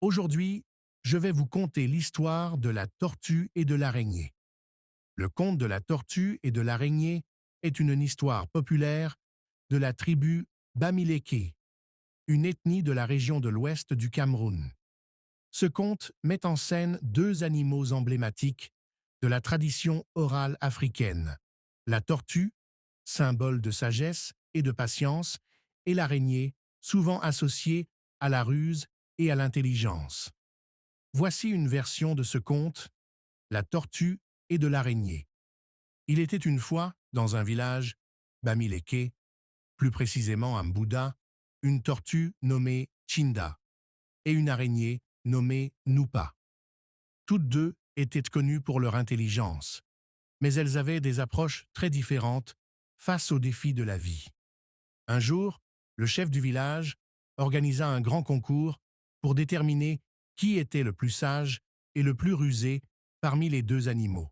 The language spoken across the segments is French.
Aujourd'hui, je vais vous conter l'histoire de la tortue et de l'araignée. Le conte de la tortue et de l'araignée est une histoire populaire de la tribu Bamileke, une ethnie de la région de l'ouest du Cameroun. Ce conte met en scène deux animaux emblématiques de la tradition orale africaine: la tortue, symbole de sagesse et de patience, et l'araignée, souvent associée à la ruse et à l'intelligence. Voici une version de ce conte, La tortue et de l'araignée. Il était une fois, dans un village, Bamileke, plus précisément à Mbouda, une tortue nommée Chinda et une araignée nommée Nupa. Toutes deux étaient connues pour leur intelligence, mais elles avaient des approches très différentes face aux défis de la vie. Un jour, le chef du village organisa un grand concours pour déterminer qui était le plus sage et le plus rusé parmi les deux animaux.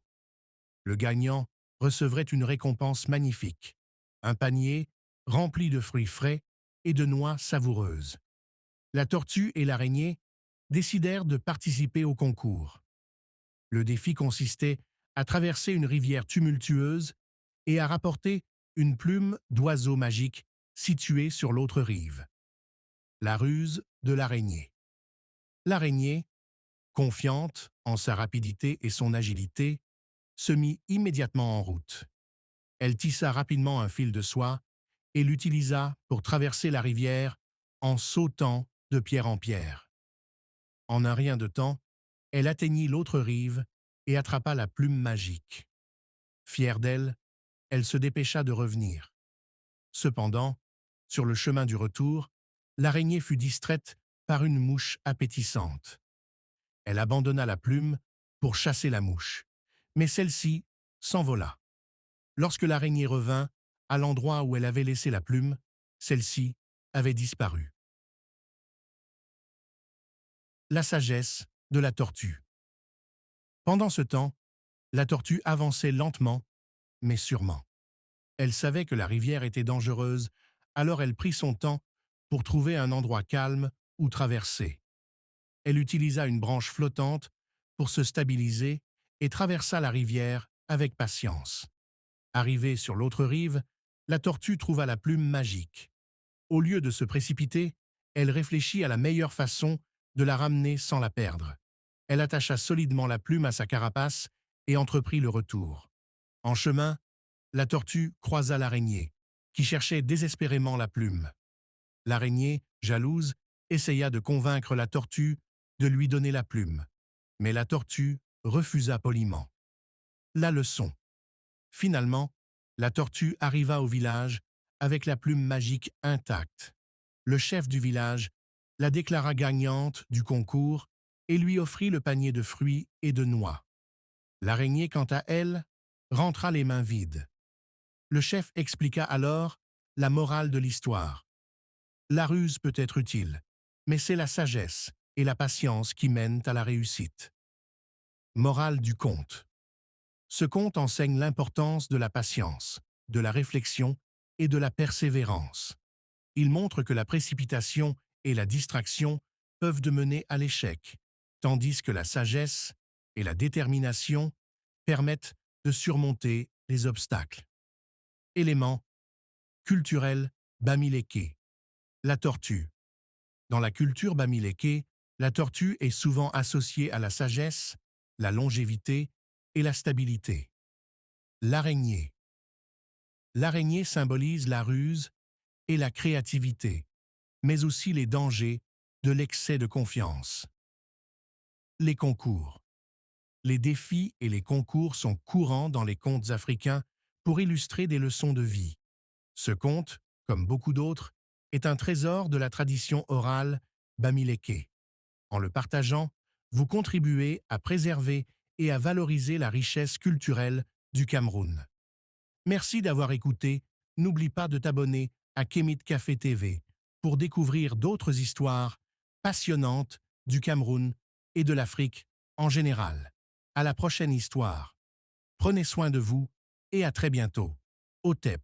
Le gagnant recevrait une récompense magnifique, un panier rempli de fruits frais et de noix savoureuses. La tortue et l'araignée décidèrent de participer au concours. Le défi consistait à traverser une rivière tumultueuse et à rapporter une plume d'oiseau magique située sur l'autre rive. La ruse de l'araignée. L'araignée, confiante en sa rapidité et son agilité, se mit immédiatement en route. Elle tissa rapidement un fil de soie et l'utilisa pour traverser la rivière en sautant de pierre en pierre. En un rien de temps, elle atteignit l'autre rive et attrapa la plume magique. Fière d'elle, elle se dépêcha de revenir. Cependant, sur le chemin du retour, l'araignée fut distraite par une mouche appétissante. Elle abandonna la plume pour chasser la mouche, mais celle-ci s'envola. Lorsque l'araignée revint à l'endroit où elle avait laissé la plume, celle-ci avait disparu. La sagesse de la tortue. Pendant ce temps, la tortue avançait lentement, mais sûrement. Elle savait que la rivière était dangereuse, alors elle prit son temps pour trouver un endroit calme où traverser. Elle utilisa une branche flottante pour se stabiliser et traversa la rivière avec patience. Arrivée sur l'autre rive, la tortue trouva la plume magique. Au lieu de se précipiter, elle réfléchit à la meilleure façon de la ramener sans la perdre. Elle attacha solidement la plume à sa carapace et entreprit le retour. En chemin, la tortue croisa l'araignée, qui cherchait désespérément la plume. L'araignée, jalouse, essaya de convaincre la tortue de lui donner la plume, mais la tortue refusa poliment. La leçon. Finalement, la tortue arriva au village avec la plume magique intacte. Le chef du village la déclara gagnante du concours et lui offrit le panier de fruits et de noix. L'araignée, quant à elle, rentra les mains vides. Le chef expliqua alors la morale de l'histoire. La ruse peut être utile, mais c'est la sagesse et la patience qui mènent à la réussite. Morale du conte. Ce conte enseigne l'importance de la patience, de la réflexion et de la persévérance. Il montre que la précipitation et la distraction peuvent mener à l'échec, tandis que la sagesse et la détermination permettent de surmonter les obstacles. Éléments culturels Bamileke. La tortue. Dans la culture Bamileke, la tortue est souvent associée à la sagesse, la longévité et la stabilité. L'araignée. L'araignée symbolise la ruse et la créativité, mais aussi les dangers de l'excès de confiance. Les concours. Les défis et les concours sont courants dans les contes africains pour illustrer des leçons de vie. Ce conte, comme beaucoup d'autres, est un trésor de la tradition orale Bamileke. En le partageant, vous contribuez à préserver et à valoriser la richesse culturelle du Cameroun. Merci d'avoir écouté. N'oublie pas de t'abonner à Kémit Café TV pour découvrir d'autres histoires passionnantes du Cameroun et de l'Afrique en général. À la prochaine histoire. Prenez soin de vous et à très bientôt. Otep.